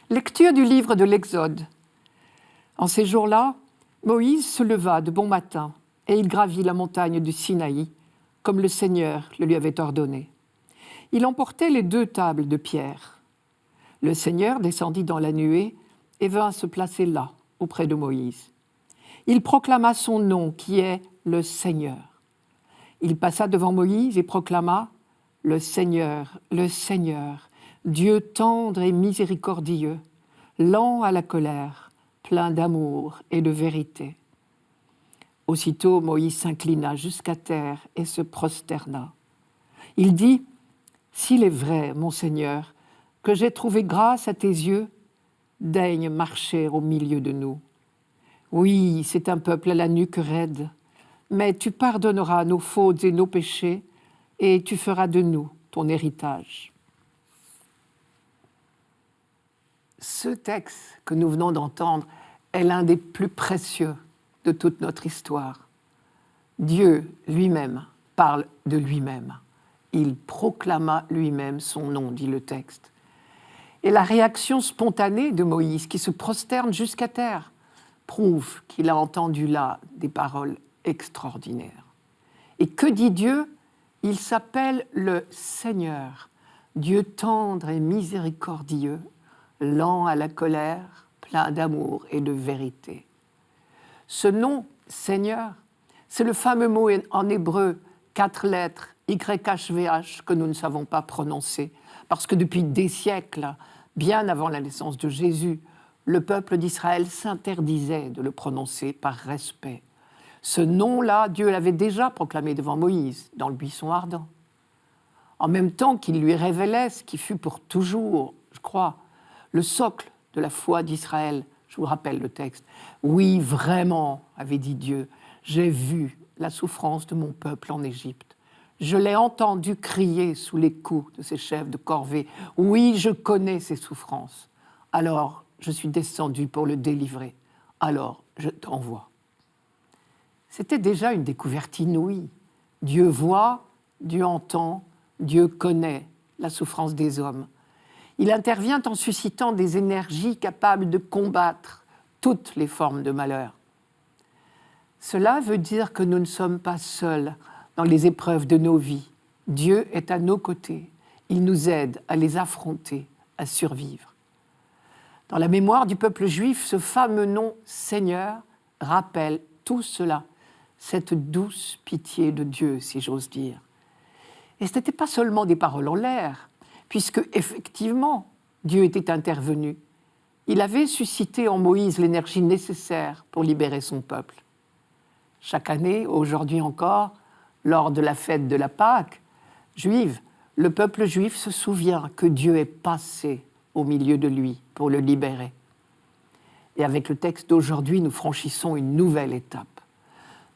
Lecture du livre de l'Exode. En ces jours-là, Moïse se leva de bon matin et il gravit la montagne du Sinaï, comme le Seigneur le lui avait ordonné. Il emportait les 2 tables de pierre. Le Seigneur descendit dans la nuée et vint se placer là, auprès de Moïse. Il proclama son nom, qui est le Seigneur. Il passa devant Moïse et proclama « le Seigneur, Dieu tendre et miséricordieux, lent à la colère, plein d'amour et de vérité. » Aussitôt, Moïse s'inclina jusqu'à terre et se prosterna. Il dit « S'il est vrai, mon Seigneur, que j'ai trouvé grâce à tes yeux, daigne marcher au milieu de nous. Oui, c'est un peuple à la nuque raide, mais tu pardonneras nos fautes et nos péchés, et tu feras de nous ton héritage. » Ce texte que nous venons d'entendre est l'un des plus précieux de toute notre histoire. Dieu lui-même parle de lui-même. Il proclama lui-même son nom, dit le texte. Et la réaction spontanée de Moïse, qui se prosterne jusqu'à terre, prouve qu'il a entendu là des paroles extraordinaires. Et que dit Dieu ? Il s'appelle le Seigneur, Dieu tendre et miséricordieux, lent à la colère, plein d'amour et de vérité. Ce nom, Seigneur, c'est le fameux mot en hébreu, 4 lettres, YHVH, que nous ne savons pas prononcer, parce que depuis des siècles, bien avant la naissance de Jésus, le peuple d'Israël s'interdisait de le prononcer par respect. Ce nom-là, Dieu l'avait déjà proclamé devant Moïse, dans le buisson ardent. En même temps qu'il lui révélait ce qui fut pour toujours, je crois, le socle de la foi d'Israël. Je vous rappelle le texte. « Oui, vraiment, avait dit Dieu, j'ai vu la souffrance de mon peuple en Égypte. Je l'ai entendu crier sous les coups de ses chefs de corvée. Oui, je connais ses souffrances. Alors, je suis descendu pour le délivrer. Alors, je t'envoie. » C'était déjà une découverte inouïe. Dieu voit, Dieu entend, Dieu connaît la souffrance des hommes. Il intervient en suscitant des énergies capables de combattre toutes les formes de malheur. Cela veut dire que nous ne sommes pas seuls dans les épreuves de nos vies. Dieu est à nos côtés. Il nous aide à les affronter, à survivre. Dans la mémoire du peuple juif, ce fameux nom Seigneur rappelle tout cela, cette douce pitié de Dieu, si j'ose dire. Et ce n'était pas seulement des paroles en l'air, puisque, effectivement, Dieu était intervenu. Il avait suscité en Moïse l'énergie nécessaire pour libérer son peuple. Chaque année, aujourd'hui encore, lors de la fête de la Pâque juive, le peuple juif se souvient que Dieu est passé au milieu de lui pour le libérer. Et avec le texte d'aujourd'hui, nous franchissons une nouvelle étape.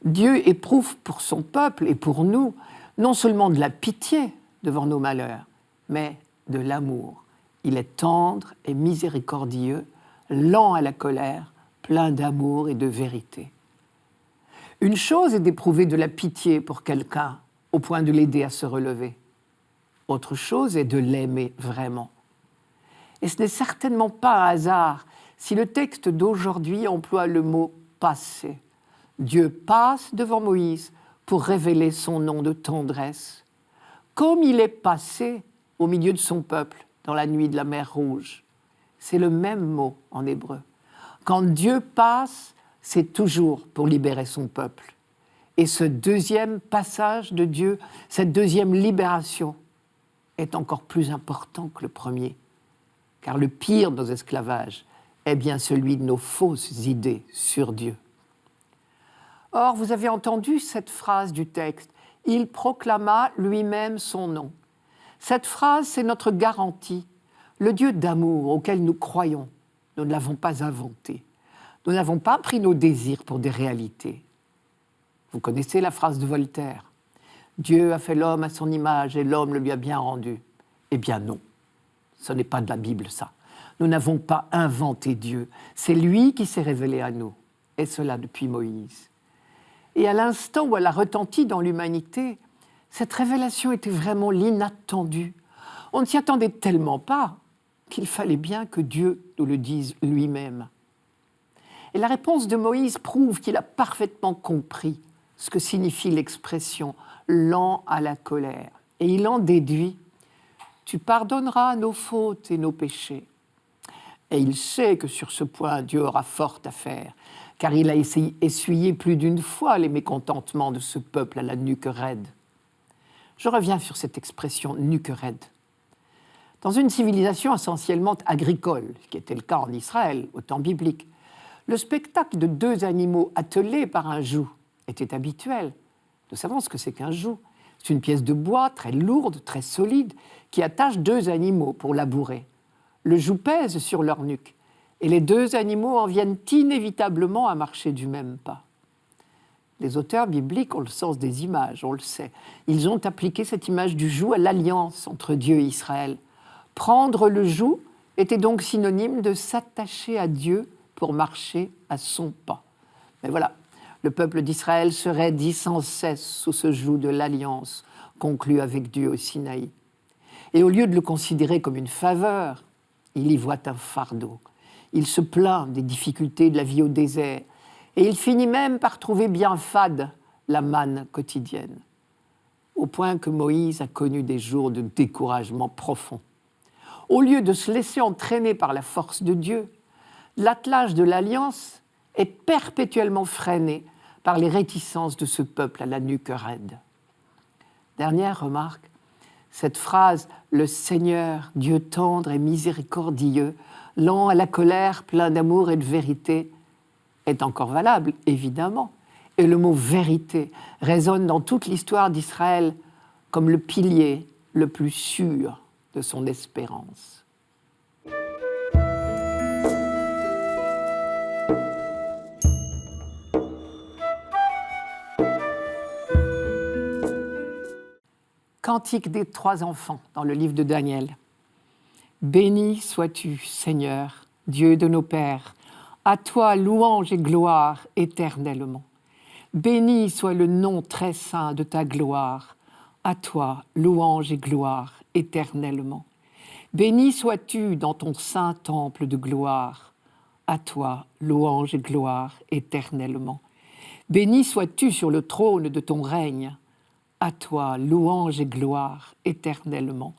Dieu éprouve pour son peuple et pour nous non seulement de la pitié devant nos malheurs, mais de l'amour. Il est tendre et miséricordieux, lent à la colère, plein d'amour et de vérité. Une chose est d'éprouver de la pitié pour quelqu'un au point de l'aider à se relever. Autre chose est de l'aimer vraiment. Et ce n'est certainement pas un hasard si le texte d'aujourd'hui emploie le mot « passer ». Dieu passe devant Moïse pour révéler son nom de tendresse, comme il est passé au milieu de son peuple dans la nuit de la mer Rouge. C'est le même mot en hébreu. Quand Dieu passe, c'est toujours pour libérer son peuple. Et ce deuxième passage de Dieu, cette deuxième libération, est encore plus important que le premier. Car le pire de nos esclavages est bien celui de nos fausses idées sur Dieu. Or, vous avez entendu cette phrase du texte. Il proclama lui-même son nom. Cette phrase, c'est notre garantie. Le Dieu d'amour auquel nous croyons, nous ne l'avons pas inventé. Nous n'avons pas pris nos désirs pour des réalités. Vous connaissez la phrase de Voltaire. Dieu a fait l'homme à son image et l'homme le lui a bien rendu. Eh bien non, ce n'est pas de la Bible ça. Nous n'avons pas inventé Dieu. C'est lui qui s'est révélé à nous, et cela depuis Moïse. Et à l'instant où elle a retenti dans l'humanité, cette révélation était vraiment l'inattendu. On ne s'y attendait tellement pas qu'il fallait bien que Dieu nous le dise lui-même. Et la réponse de Moïse prouve qu'il a parfaitement compris ce que signifie l'expression « lent à la colère ». Et il en déduit « Tu pardonneras nos fautes et nos péchés ». Et il sait que sur ce point, Dieu aura fort à faire, car il a essuyé plus d'une fois les mécontentements de ce peuple à la nuque raide. Je reviens sur cette expression « nuque raide ». Dans une civilisation essentiellement agricole, ce qui était le cas en Israël au temps biblique, le spectacle de deux animaux attelés par un joug était habituel. Nous savons ce que c'est qu'un joug. C'est une pièce de bois très lourde, très solide, qui attache deux animaux pour labourer. Le joug pèse sur leur nuque, et les deux animaux en viennent inévitablement à marcher du même pas. Les auteurs bibliques ont le sens des images, on le sait. Ils ont appliqué cette image du joug à l'alliance entre Dieu et Israël. Prendre le joug était donc synonyme de s'attacher à Dieu pour marcher à son pas. Mais voilà, le peuple d'Israël se raidit sans cesse sous ce joug de l'alliance conclue avec Dieu au Sinaï. Et au lieu de le considérer comme une faveur, il y voit un fardeau. Il se plaint des difficultés de la vie au désert et il finit même par trouver bien fade la manne quotidienne, au point que Moïse a connu des jours de découragement profond. Au lieu de se laisser entraîner par la force de Dieu, l'attelage de l'Alliance est perpétuellement freiné par les réticences de ce peuple à la nuque raide. Dernière remarque, cette phrase « Le Seigneur, Dieu tendre et miséricordieux, lent à la colère, plein d'amour et de vérité » est encore valable, évidemment. Et le mot « vérité » résonne dans toute l'histoire d'Israël comme le pilier le plus sûr de son espérance. Cantique des trois enfants dans le livre de Daniel. Béni sois-tu, Seigneur, Dieu de nos pères, à toi louange et gloire éternellement. Béni soit le nom très saint de ta gloire, à toi louange et gloire éternellement. Béni sois-tu dans ton saint temple de gloire, à toi louange et gloire éternellement. Béni sois-tu sur le trône de ton règne, à toi louange et gloire éternellement.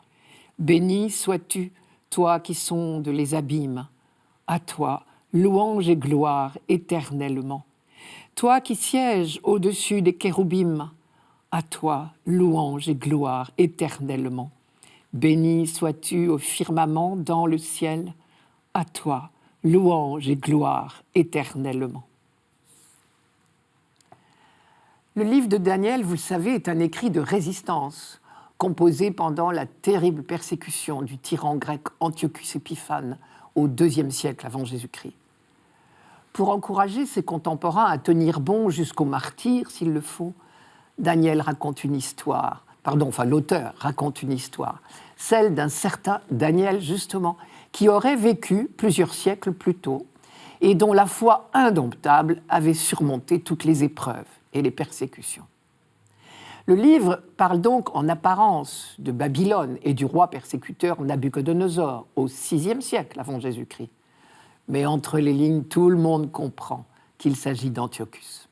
Béni sois-tu, toi qui sondes les abîmes, à toi louange et gloire éternellement. Toi qui sièges au-dessus des kéroubim, à toi louange et gloire éternellement. Béni sois-tu au firmament dans le ciel, à toi louange et gloire éternellement. Le livre de Daniel, vous le savez, est un écrit de résistance, composé pendant la terrible persécution du tyran grec Antiochus Épiphane au IIe siècle avant Jésus-Christ. Pour encourager ses contemporains à tenir bon jusqu'au martyre, s'il le faut, Daniel raconte une histoire, l'auteur raconte une histoire, celle d'un certain Daniel, justement, qui aurait vécu plusieurs siècles plus tôt et dont la foi indomptable avait surmonté toutes les épreuves et les persécutions. Le livre parle donc en apparence de Babylone et du roi persécuteur Nabuchodonosor au VIe siècle avant Jésus-Christ. Mais entre les lignes, tout le monde comprend qu'il s'agit d'Antiochus.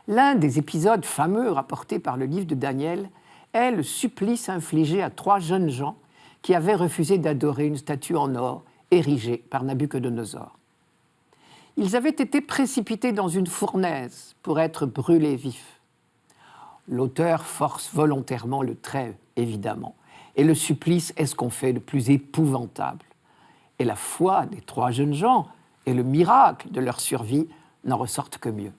L'un des épisodes fameux rapportés par le livre de Daniel est le supplice infligé à trois jeunes gens qui avaient refusé d'adorer une statue en or érigée par Nabuchodonosor. Ils avaient été précipités dans une fournaise pour être brûlés vifs. L'auteur force volontairement le trait, évidemment, et le supplice est ce qu'on fait de plus épouvantable. Et la foi des trois jeunes gens et le miracle de leur survie n'en ressortent que mieux.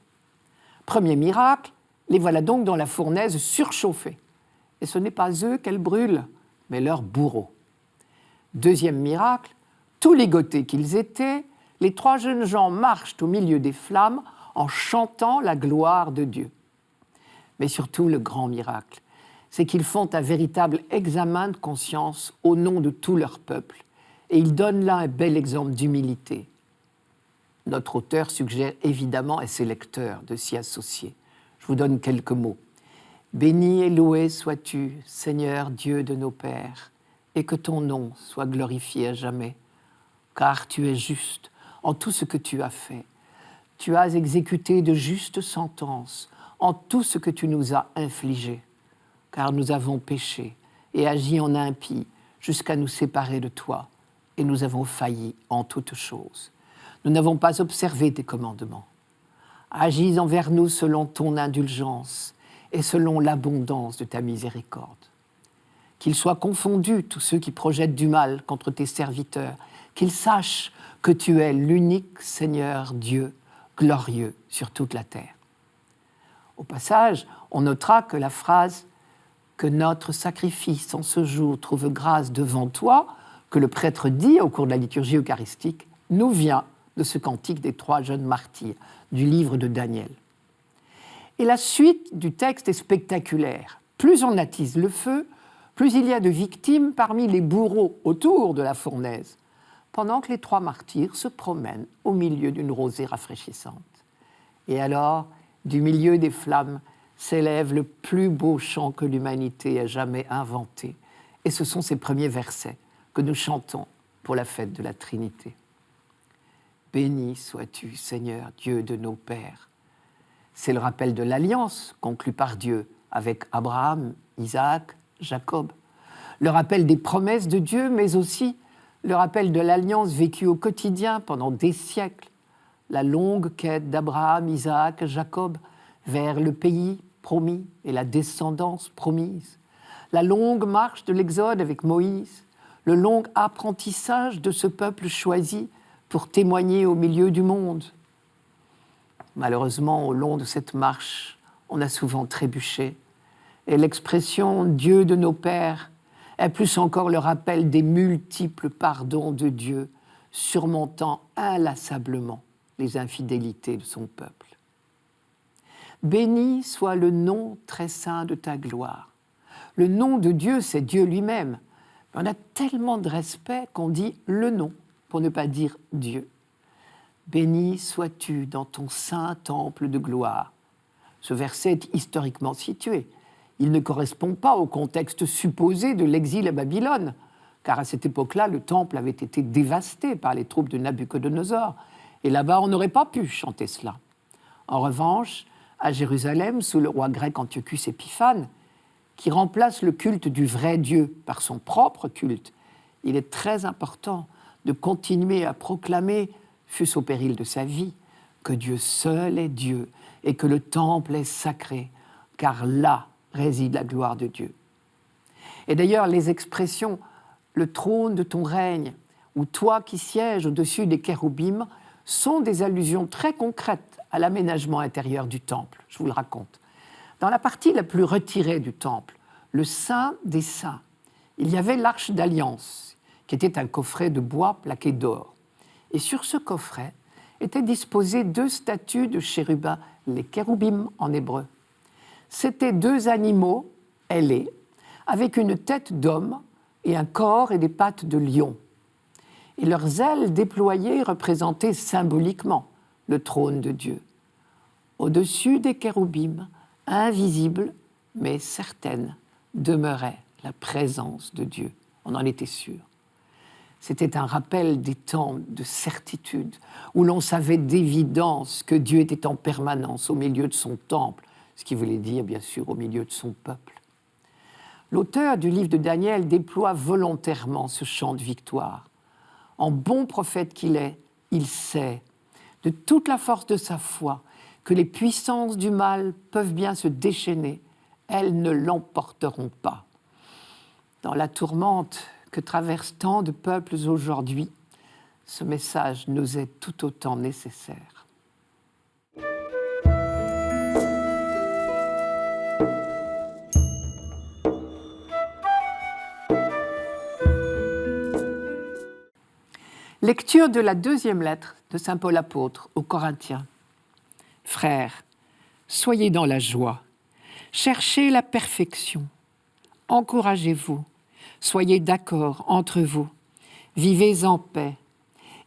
Premier miracle, les voilà donc dans la fournaise surchauffée. Et ce n'est pas eux qu'elle brûle, mais leurs bourreaux. Deuxième miracle, tous ligotés qu'ils étaient, les trois jeunes gens marchent au milieu des flammes en chantant la gloire de Dieu. Mais surtout, le grand miracle, c'est qu'ils font un véritable examen de conscience au nom de tout leur peuple. Et ils donnent là un bel exemple d'humilité. Notre auteur suggère évidemment à ses lecteurs de s'y associer. Je vous donne quelques mots. « Béni et loué sois-tu, Seigneur Dieu de nos pères, et que ton nom soit glorifié à jamais, car tu es juste en tout ce que tu as fait. Tu as exécuté de justes sentences en tout ce que tu nous as infligé, car nous avons péché et agi en impie jusqu'à nous séparer de toi, et nous avons failli en toutes choses. Nous n'avons pas observé tes commandements. Agis envers nous selon ton indulgence et selon l'abondance de ta miséricorde. Qu'ils soient confondus tous ceux qui projettent du mal contre tes serviteurs, qu'ils sachent que tu es l'unique Seigneur Dieu, glorieux sur toute la terre. Au passage, on notera que la phrase « que notre sacrifice en ce jour trouve grâce devant toi », que le prêtre dit au cours de la liturgie eucharistique, nous vient de ce cantique des 3 jeunes martyrs du livre de Daniel. Et la suite du texte est spectaculaire. Plus on attise le feu, plus il y a de victimes parmi les bourreaux autour de la fournaise, pendant que les 3 martyrs se promènent au milieu d'une rosée rafraîchissante. Et alors, du milieu des flammes, s'élève le plus beau chant que l'humanité ait jamais inventé. Et ce sont ces premiers versets que nous chantons pour la fête de la Trinité. Béni sois-tu, Seigneur, Dieu de nos pères. C'est le rappel de l'alliance conclue par Dieu avec Abraham, Isaac, Jacob. Le rappel des promesses de Dieu, mais aussi le rappel de l'alliance vécue au quotidien pendant des siècles. La longue quête d'Abraham, Isaac, Jacob vers le pays promis et la descendance promise. La longue marche de l'Exode avec Moïse. Le long apprentissage de ce peuple choisi pour témoigner au milieu du monde. Malheureusement, au long de cette marche, on a souvent trébuché. Et l'expression « Dieu de nos pères » est plus encore le rappel des multiples pardons de Dieu, surmontant inlassablement les infidélités de son peuple. Béni soit le nom très saint de ta gloire. Le nom de Dieu, c'est Dieu lui-même. On a tellement de respect qu'on dit le nom, pour ne pas dire Dieu. Béni sois-tu dans ton saint temple de gloire. Ce verset est historiquement situé. Il ne correspond pas au contexte supposé de l'exil à Babylone, car à cette époque-là, le temple avait été dévasté par les troupes de Nabuchodonosor, et là-bas, on n'aurait pas pu chanter cela. En revanche, à Jérusalem, sous le roi grec Antiochus Épiphane, qui remplace le culte du vrai Dieu par son propre culte, il est très important de continuer à proclamer, fût-ce au péril de sa vie, que Dieu seul est Dieu et que le temple est sacré, car là réside la gloire de Dieu. Et d'ailleurs, les expressions « le trône de ton règne » ou « toi qui sièges au-dessus des kéroubim » sont des allusions très concrètes à l'aménagement intérieur du temple. Je vous le raconte. Dans la partie la plus retirée du temple, le Saint des Saints, il y avait l'Arche d'Alliance, qui était un coffret de bois plaqué d'or. Et sur ce coffret étaient disposées 2 statues de chérubins, les kéroubim en hébreu. C'étaient 2 animaux ailés, avec une tête d'homme et un corps et des pattes de lion. Et leurs ailes déployées représentaient symboliquement le trône de Dieu. Au-dessus des kéroubim, invisible mais certaine, demeurait la présence de Dieu. On en était sûr. C'était un rappel des temps de certitude, où l'on savait d'évidence que Dieu était en permanence au milieu de son temple, ce qui voulait dire, bien sûr, au milieu de son peuple. L'auteur du livre de Daniel déploie volontairement ce chant de victoire. En bon prophète qu'il est, il sait, de toute la force de sa foi, que les puissances du mal peuvent bien se déchaîner, elles ne l'emporteront pas. Dans la tourmente que traversent tant de peuples aujourd'hui, ce message nous est tout autant nécessaire. Lecture de la 2e lettre de saint Paul apôtre aux Corinthiens. Frères, soyez dans la joie, cherchez la perfection, encouragez-vous, soyez d'accord entre vous, vivez en paix,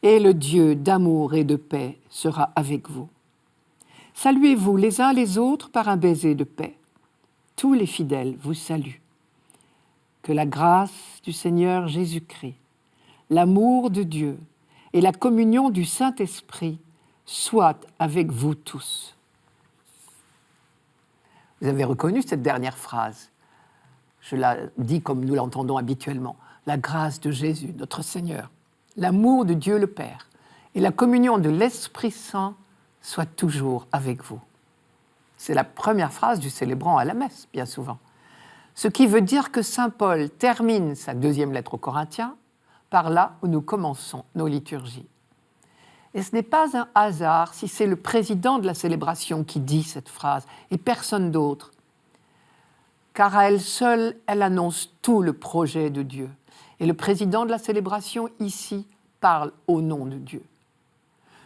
et le Dieu d'amour et de paix sera avec vous. Saluez-vous les uns les autres par un baiser de paix. Tous les fidèles vous saluent. que la grâce du Seigneur Jésus-Christ, l'amour de Dieu et la communion du Saint-Esprit soient avec vous tous. Vous avez reconnu cette dernière phrase. Je la dis comme nous l'entendons habituellement. La grâce de Jésus, notre Seigneur, l'amour de Dieu le Père et la communion de l'Esprit Saint soient toujours avec vous. C'est la première phrase du célébrant à la messe, bien souvent. Ce qui veut dire que saint Paul termine sa deuxième lettre aux Corinthiens par là où nous commençons nos liturgies. Et ce n'est pas un hasard si c'est le président de la célébration qui dit cette phrase et personne d'autre. Car à elle seule, elle annonce tout le projet de Dieu. Et le président de la célébration, ici, parle au nom de Dieu.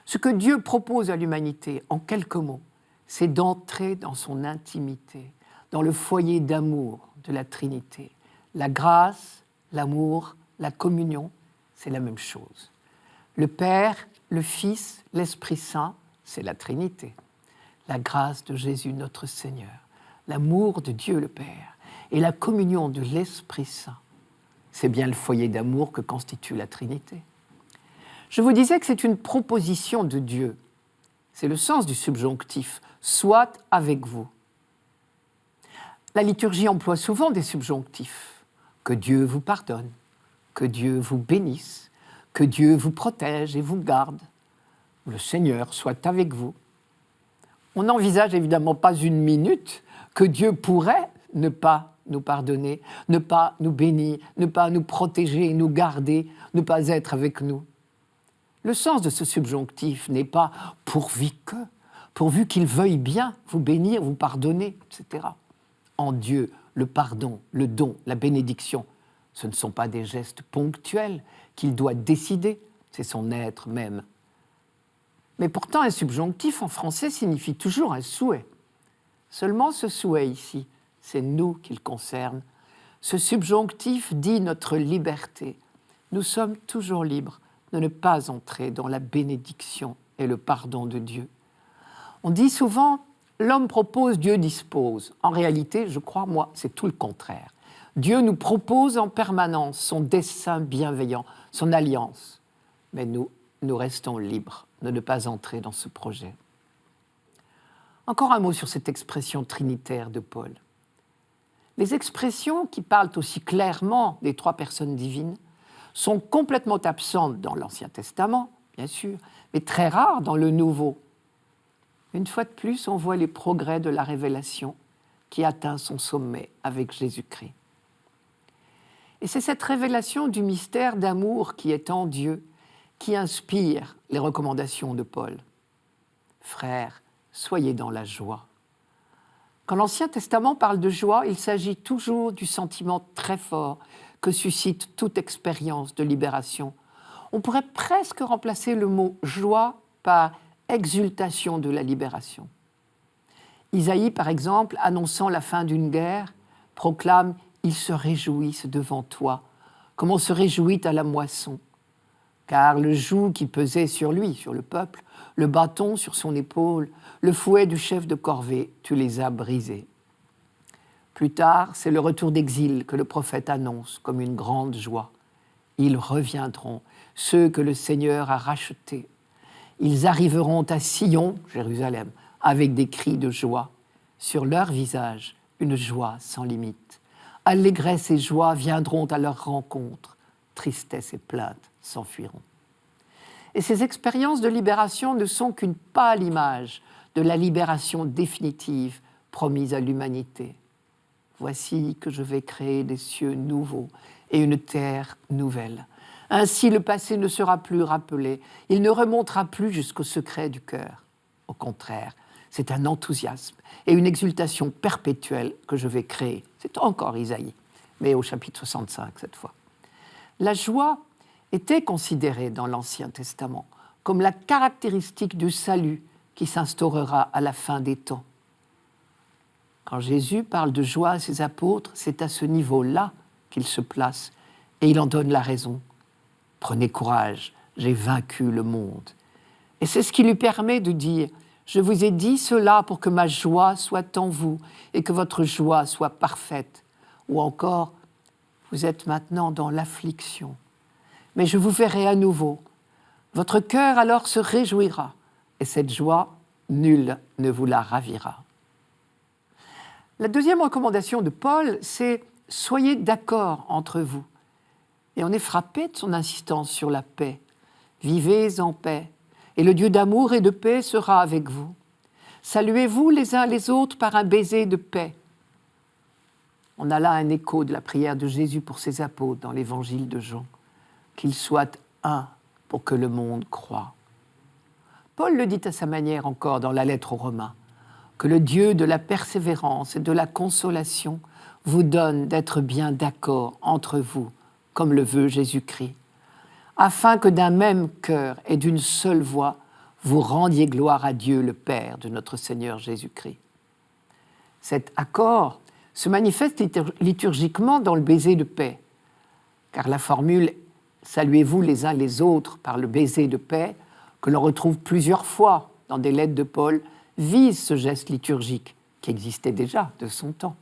Ce que Dieu propose à l'humanité, en quelques mots, c'est d'entrer dans son intimité, dans le foyer d'amour de la Trinité. La grâce, l'amour, la communion, c'est la même chose. Le Père, le Fils, l'Esprit Saint, c'est la Trinité. La grâce de Jésus notre Seigneur, l'amour de Dieu le Père et la communion de l'Esprit Saint, c'est bien le foyer d'amour que constitue la Trinité. Je vous disais que c'est une proposition de Dieu. C'est le sens du subjonctif, soit avec vous. La liturgie emploie souvent des subjonctifs. Que Dieu vous pardonne, que Dieu vous bénisse, que Dieu vous protège et vous garde. Le Seigneur soit avec vous. On n'envisage évidemment pas une minute que Dieu pourrait ne pas nous pardonner, ne pas nous bénir, ne pas nous protéger, nous garder, ne pas être avec nous. Le sens de ce subjonctif n'est pas « pourvu qu'il veuille bien vous bénir, vous pardonner, etc. » En Dieu, le pardon, le don, la bénédiction, ce ne sont pas des gestes ponctuels qu'il doit décider, c'est son être même. Mais pourtant, un subjonctif en français signifie toujours un souhait. Seulement ce souhait ici, c'est nous qu'il concerne. Ce subjonctif dit notre liberté. Nous sommes toujours libres de ne pas entrer dans la bénédiction et le pardon de Dieu. On dit souvent « l'homme propose, Dieu dispose ». En réalité, je crois, moi, c'est tout le contraire. Dieu nous propose en permanence son dessein bienveillant, son alliance. Mais nous restons libres de ne pas entrer dans ce projet. Encore un mot sur cette expression trinitaire de Paul. Les expressions qui parlent aussi clairement des trois personnes divines sont complètement absentes dans l'Ancien Testament, bien sûr, mais très rares dans le Nouveau. Une fois de plus, on voit les progrès de la révélation qui atteint son sommet avec Jésus-Christ. Et c'est cette révélation du mystère d'amour qui est en Dieu qui inspire les recommandations de Paul. Frères, soyez dans la joie. Quand l'Ancien Testament parle de joie, il s'agit toujours du sentiment très fort que suscite toute expérience de libération. On pourrait presque remplacer le mot joie par exultation de la libération. Isaïe, par exemple, annonçant la fin d'une guerre, proclame « Ils se réjouissent devant toi, comme on se réjouit à la moisson. » Car le joug qui pesait sur lui, sur le peuple, le bâton sur son épaule, le fouet du chef de corvée, tu les as brisés. Plus tard, c'est le retour d'exil que le prophète annonce comme une grande joie. Ils reviendront, ceux que le Seigneur a rachetés. Ils arriveront à Sion, Jérusalem, avec des cris de joie. Sur leur visage, une joie sans limite. Allégresse et joie viendront à leur rencontre. Tristesse et plainte s'enfuiront. Et ces expériences de libération ne sont qu'une pâle image de la libération définitive promise à l'humanité. Voici que je vais créer des cieux nouveaux et une terre nouvelle. Ainsi, le passé ne sera plus rappelé. Il ne remontera plus jusqu'au secret du cœur. Au contraire, c'est un enthousiasme et une exultation perpétuelle que je vais créer. C'est encore Isaïe, mais au chapitre 65 cette fois. La joie était considérée dans l'Ancien Testament comme la caractéristique du salut qui s'instaurera à la fin des temps. Quand Jésus parle de joie à ses apôtres, c'est à ce niveau-là qu'il se place et il en donne la raison. Prenez courage, j'ai vaincu le monde. Et c'est ce qui lui permet de dire « Je vous ai dit cela pour que ma joie soit en vous et que votre joie soit parfaite. » Ou encore vous êtes maintenant dans l'affliction, mais je vous verrai à nouveau. Votre cœur alors se réjouira, et cette joie, nul ne vous la ravira. La deuxième recommandation de Paul, c'est « soyez d'accord entre vous ». Et on est frappé de son insistance sur la paix. « Vivez en paix, et le Dieu d'amour et de paix sera avec vous. Saluez-vous les uns les autres par un baiser de paix. » On a là un écho de la prière de Jésus pour ses apôtres dans l'évangile de Jean. « Qu'ils soient un pour que le monde croie. » Paul le dit à sa manière encore dans la lettre aux Romains. « Que le Dieu de la persévérance et de la consolation vous donne d'être bien d'accord entre vous, comme le veut Jésus-Christ, afin que d'un même cœur et d'une seule voix, vous rendiez gloire à Dieu le Père de notre Seigneur Jésus-Christ. » Cet accord se manifeste liturgiquement dans le baiser de paix, car la formule « saluez-vous les uns les autres par le baiser de paix » que l'on retrouve plusieurs fois dans des lettres de Paul, vise ce geste liturgique qui existait déjà de son temps.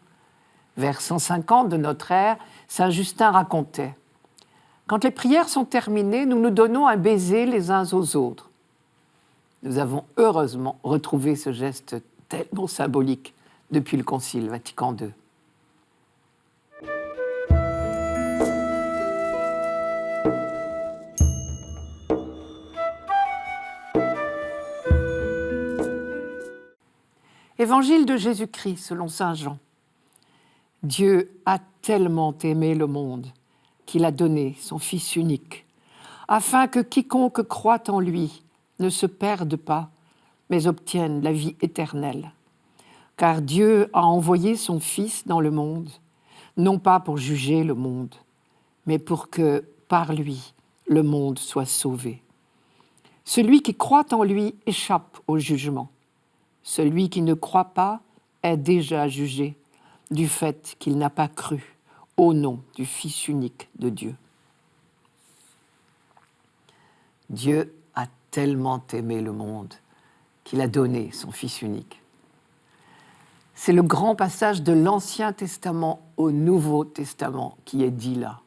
Vers 150 de notre ère, saint Justin racontait « Quand les prières sont terminées, nous nous donnons un baiser les uns aux autres. » Nous avons heureusement retrouvé ce geste tellement symbolique depuis le Concile Vatican II. Évangile de Jésus-Christ selon saint Jean. Dieu a tellement aimé le monde qu'il a donné son Fils unique, afin que quiconque croit en lui ne se perde pas, mais obtienne la vie éternelle. Car Dieu a envoyé son Fils dans le monde, non pas pour juger le monde, mais pour que, par lui, le monde soit sauvé. Celui qui croit en lui échappe au jugement. Celui qui ne croit pas est déjà jugé du fait qu'il n'a pas cru au nom du Fils unique de Dieu. Dieu a tellement aimé le monde qu'il a donné son Fils unique. C'est le grand passage de l'Ancien Testament au Nouveau Testament qui est dit là.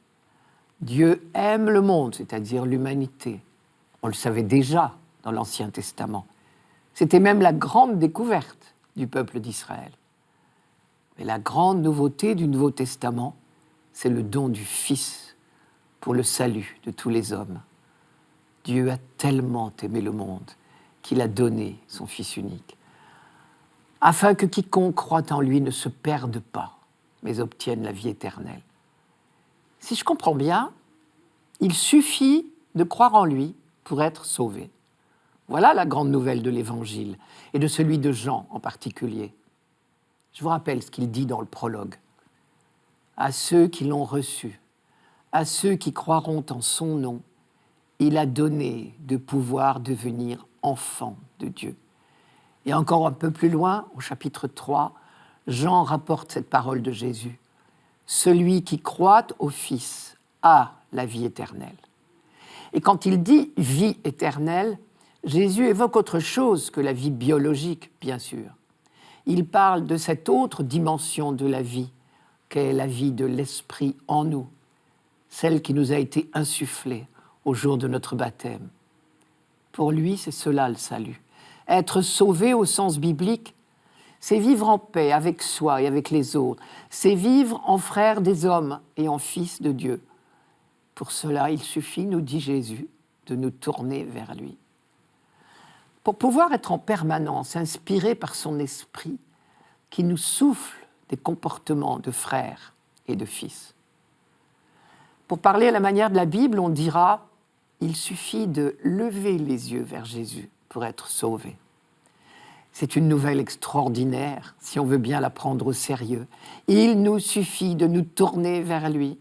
Dieu aime le monde, c'est-à-dire l'humanité. On le savait déjà dans l'Ancien Testament. C'était même la grande découverte du peuple d'Israël. Mais la grande nouveauté du Nouveau Testament, c'est le don du Fils pour le salut de tous les hommes. Dieu a tellement aimé le monde qu'il a donné son Fils unique, afin que quiconque croit en lui ne se perde pas, mais obtienne la vie éternelle. Si je comprends bien, il suffit de croire en lui pour être sauvé. Voilà la grande nouvelle de l'Évangile, et de celui de Jean en particulier. Je vous rappelle ce qu'il dit dans le prologue. « À ceux qui l'ont reçu, à ceux qui croiront en son nom, il a donné de pouvoir devenir enfants de Dieu. » Et encore un peu plus loin, au chapitre 3, Jean rapporte cette parole de Jésus. « Celui qui croit au Fils a la vie éternelle. » Et quand il dit « vie éternelle », Jésus évoque autre chose que la vie biologique, bien sûr. Il parle de cette autre dimension de la vie, qu'est la vie de l'Esprit en nous, celle qui nous a été insufflée au jour de notre baptême. Pour lui, c'est cela le salut. Être sauvé au sens biblique, c'est vivre en paix avec soi et avec les autres. C'est vivre en frère des hommes et en fils de Dieu. Pour cela, il suffit, nous dit Jésus, de nous tourner vers lui. Pour pouvoir être en permanence inspiré par son esprit qui nous souffle des comportements de frères et de fils. Pour parler à la manière de la Bible, on dira « il suffit de lever les yeux vers Jésus pour être sauvé ». C'est une nouvelle extraordinaire si on veut bien la prendre au sérieux. Il nous suffit de nous tourner vers lui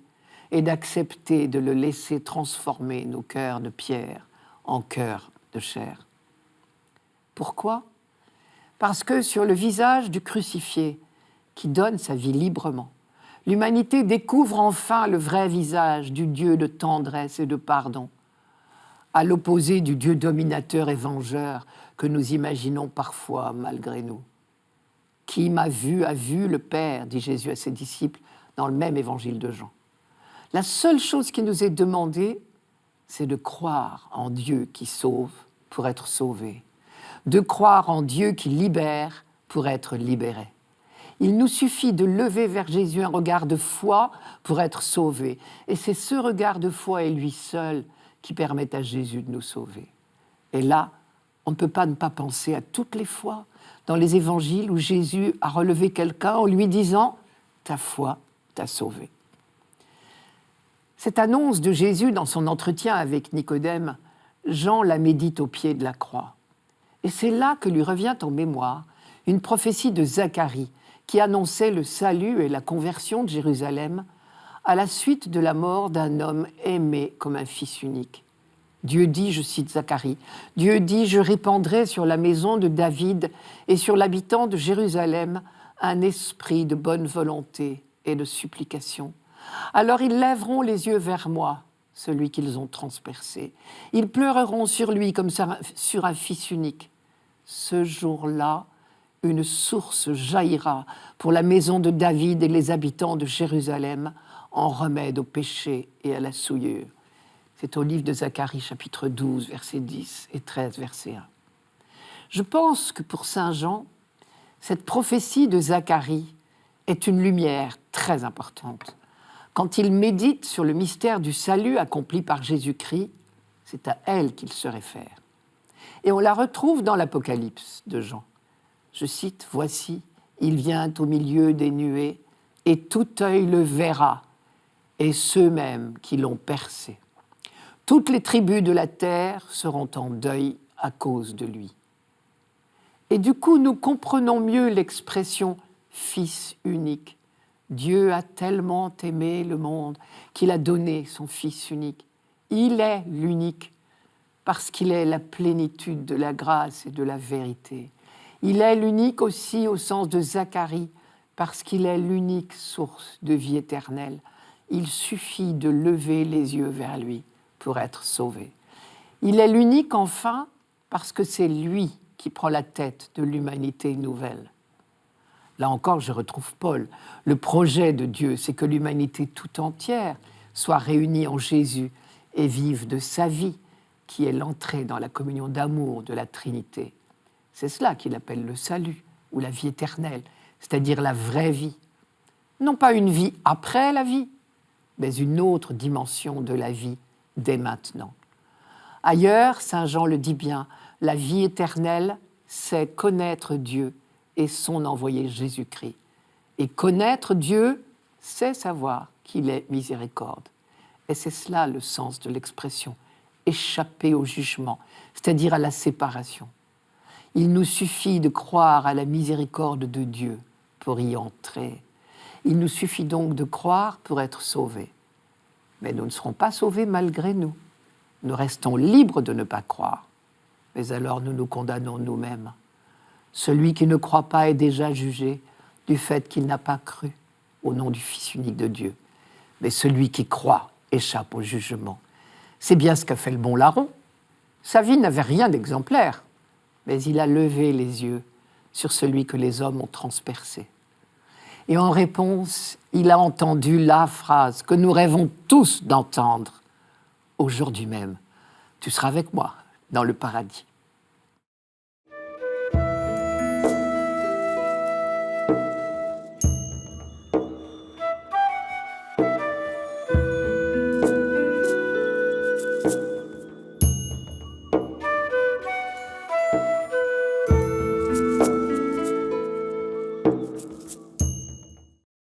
et d'accepter de le laisser transformer nos cœurs de pierre en cœurs de chair. Pourquoi ? Parce que sur le visage du crucifié, qui donne sa vie librement, l'humanité découvre enfin le vrai visage du Dieu de tendresse et de pardon, à l'opposé du Dieu dominateur et vengeur que nous imaginons parfois malgré nous. Qui m'a vu a vu le Père, dit Jésus à ses disciples dans le même évangile de Jean. La seule chose qui nous est demandée, c'est de croire en Dieu qui sauve pour être sauvé, de croire en Dieu qui libère pour être libéré. Il nous suffit de lever vers Jésus un regard de foi pour être sauvé. Et c'est ce regard de foi et lui seul qui permet à Jésus de nous sauver. Et là, on ne peut pas ne pas penser à toutes les fois dans les évangiles où Jésus a relevé quelqu'un en lui disant « Ta foi t'a sauvé ». Cette annonce de Jésus dans son entretien avec Nicodème, Jean la médite au pied de la croix. Et c'est là que lui revient en mémoire une prophétie de Zacharie qui annonçait le salut et la conversion de Jérusalem à la suite de la mort d'un homme aimé comme un fils unique. Dieu dit, je cite Zacharie, « Dieu dit, je répandrai sur la maison de David et sur l'habitant de Jérusalem un esprit de bonne volonté et de supplication. Alors ils lèveront les yeux vers moi, celui qu'ils ont transpercé. Ils pleureront sur lui comme sur un fils unique. Ce jour-là, une source jaillira pour la maison de David et les habitants de Jérusalem en remède au péché et à la souillure. » C'est au livre de Zacharie, chapitre 12, versets 10 et 13, verset 1. Je pense que pour saint Jean, cette prophétie de Zacharie est une lumière très importante. Quand il médite sur le mystère du salut accompli par Jésus-Christ, c'est à elle qu'il se réfère. Et on la retrouve dans l'Apocalypse de Jean. Je cite, « Voici, il vient au milieu des nuées, et tout œil le verra, et ceux-mêmes qui l'ont percé. Toutes les tribus de la terre seront en deuil à cause de lui. » Et du coup, nous comprenons mieux l'expression « Fils unique ». Dieu a tellement aimé le monde qu'il a donné son Fils unique. Il est l'unique parce qu'il est la plénitude de la grâce et de la vérité. Il est l'unique aussi au sens de Zacharie parce qu'il est l'unique source de vie éternelle. Il suffit de lever les yeux vers lui pour être sauvé. Il est l'unique enfin parce que c'est lui qui prend la tête de l'humanité nouvelle. Là encore, je retrouve Paul. Le projet de Dieu, c'est que l'humanité tout entière soit réunie en Jésus et vive de sa vie, qui est l'entrée dans la communion d'amour de la Trinité. C'est cela qu'il appelle le salut, ou la vie éternelle, c'est-à-dire la vraie vie. Non pas une vie après la vie, mais une autre dimension de la vie dès maintenant. Ailleurs, saint Jean le dit bien, la vie éternelle, c'est connaître Dieu et son envoyé Jésus-Christ. Et connaître Dieu, c'est savoir qu'il est miséricorde. Et c'est cela le sens de l'expression « échapper au jugement », c'est-à-dire à la séparation. Il nous suffit de croire à la miséricorde de Dieu pour y entrer. Il nous suffit donc de croire pour être sauvés. Mais nous ne serons pas sauvés malgré nous. Nous restons libres de ne pas croire. Mais alors nous nous condamnons nous-mêmes. Celui qui ne croit pas est déjà jugé du fait qu'il n'a pas cru au nom du Fils unique de Dieu. Mais celui qui croit échappe au jugement. C'est bien ce qu'a fait le bon larron. Sa vie n'avait rien d'exemplaire, mais il a levé les yeux sur celui que les hommes ont transpercé. Et en réponse, il a entendu la phrase que nous rêvons tous d'entendre. Aujourd'hui même, tu seras avec moi dans le paradis.